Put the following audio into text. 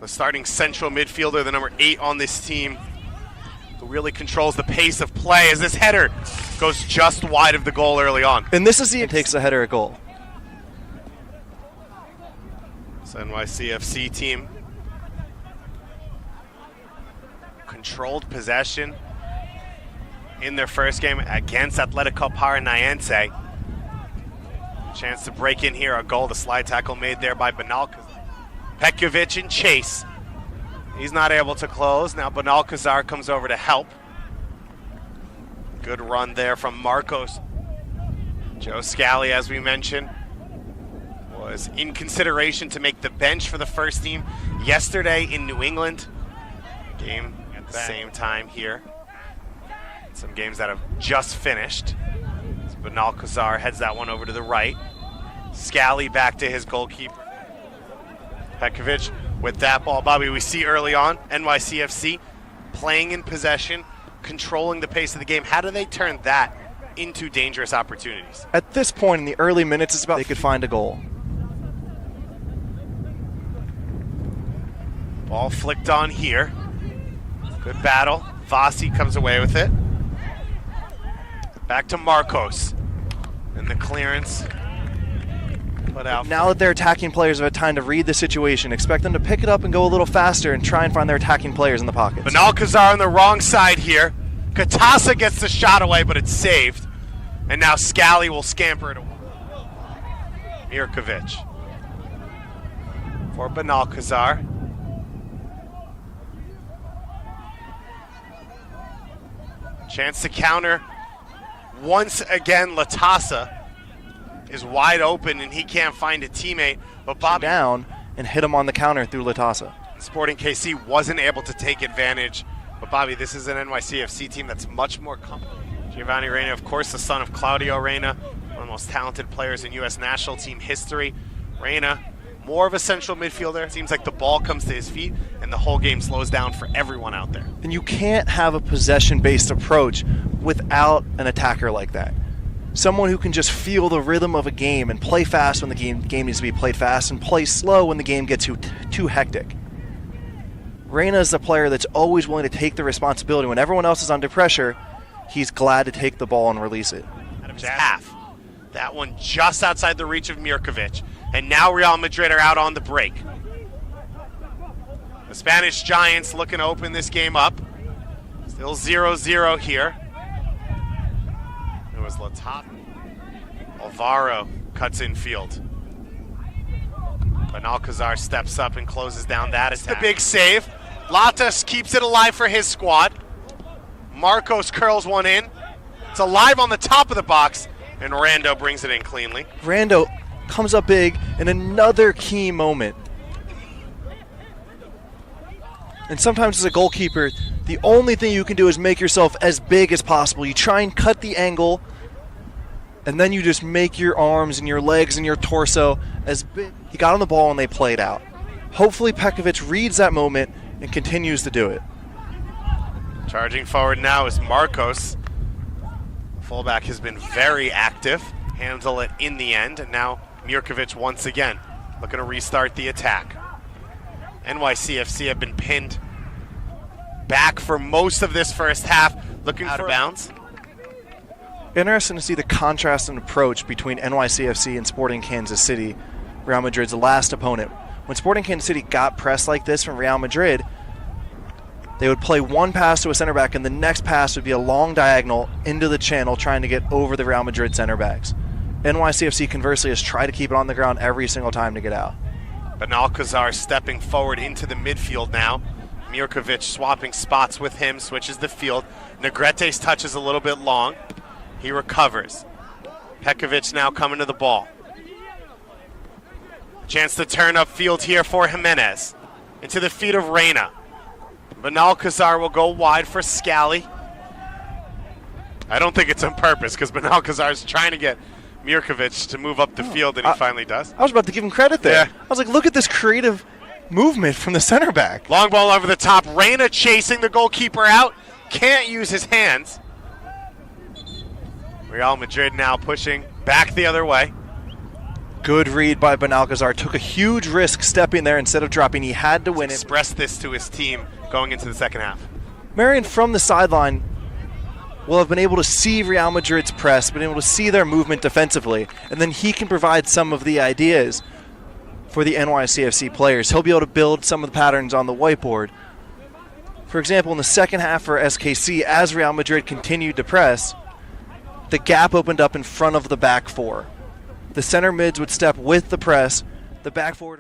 the starting central midfielder, the number 8 on this team, who really controls the pace of play as this header goes just wide of the goal early on. And this is the takes the header at goal. So NYCFC team controlled possession in their first game against Atletico Paranaense. Chance to break in here, a goal, the slide tackle made there by Benalcazar. Petkovic in chase. He's not able to close. Now Benalcazar comes over to help. Good run there from Marcos. Joe Scally, as we mentioned, was in consideration to make the bench for the first team yesterday in New England. Game at the same time here. Some games that have just finished. So Benalcazar heads that one over to the right. Scally back to his goalkeeper. Petkovic with that ball. Bobby, we see early on NYCFC playing in possession, controlling the pace of the game. How do they turn that into dangerous opportunities? At this point in the early minutes, it's about they could find a goal. Ball flicked on here. Good battle. Vasi comes away with it. Back to Marcos. And the clearance put out. Now that their attacking players have had time to read the situation, expect them to pick it up and go a little faster and try and find their attacking players in the pockets. Benalcazar on the wrong side here. Katasa gets the shot away, but it's saved. And now Scally will scamper it away. Mirkovic for Benalcazar. Chance to counter. Once again, Latasa is wide open and he can't find a teammate. But Bobby down and hit him on the counter through Latasa. Sporting KC wasn't able to take advantage. But Bobby, this is an NYCFC team that's much more comfortable. Giovanni Reyna, of course, the son of Claudio Reyna, one of the most talented players in U.S. national team history. Reyna, more of a central midfielder. Seems like the ball comes to his feet and the whole game slows down for everyone out there. And you can't have a possession-based approach without an attacker like that. Someone who can just feel the rhythm of a game and play fast when the game needs to be played fast and play slow when the game gets too hectic. Reyna is the player that's always willing to take the responsibility. When everyone else is under pressure, he's glad to take the ball and release it. Half. That one just outside the reach of Mirkovic. And now Real Madrid are out on the break. The Spanish Giants looking to open this game up. Still 0-0 here. It was Latata. Alvaro cuts in field. Benalcazar steps up and closes down that attack. The big save. Latas keeps it alive for his squad. Marcos curls one in. It's alive on the top of the box, and Rando brings it in cleanly. Rando comes up big in another key moment. And sometimes as a goalkeeper, the only thing you can do is make yourself as big as possible. You try and cut the angle, and then you just make your arms and your legs and your torso as big. He got on the ball and they played out. Hopefully Petkovic reads that moment and continues to do it. Charging forward now is Marcos. Fullback has been very active. Handle it in the end. And now Mirkovic once again looking to restart the attack. NYCFC have been pinned back for most of this first half. Looking out of bounds. Interesting to see the contrast in approach between NYCFC and Sporting Kansas City, Real Madrid's last opponent. When Sporting Kansas City got pressed like this from Real Madrid, they would play one pass to a center back, and the next pass would be a long diagonal into the channel trying to get over the Real Madrid center backs. NYCFC, conversely, has tried to keep it on the ground every single time to get out. Benalcazar stepping forward into the midfield now. Mirkovic swapping spots with him, switches the field. Negrete's touch is a little bit long. He recovers. Petkovic now coming to the ball. Chance to turn upfield here for Jimenez. Into the feet of Reyna. Benalcazar will go wide for Scally. I don't think it's on purpose because Benalcazar is trying to get Mirkovic to move up the field, and he finally does. I was about to give him credit there. Yeah. I was like, look at this creative movement from the center back. Long ball over the top. Reyna chasing the goalkeeper out. Can't use his hands. Real Madrid now pushing back the other way. Good read by Benalcazar. Took a huge risk stepping there instead of dropping. He had to win it. Expressed this to his team going into the second half. Marion from the sideline will have been able to see Real Madrid's press, been able to see their movement defensively, and then he can provide some of the ideas for the NYCFC players. He'll be able to build some of the patterns on the whiteboard. For example, in the second half for SKC, as Real Madrid continued to press, the gap opened up in front of the back four. The center mids would step with the press, the back forward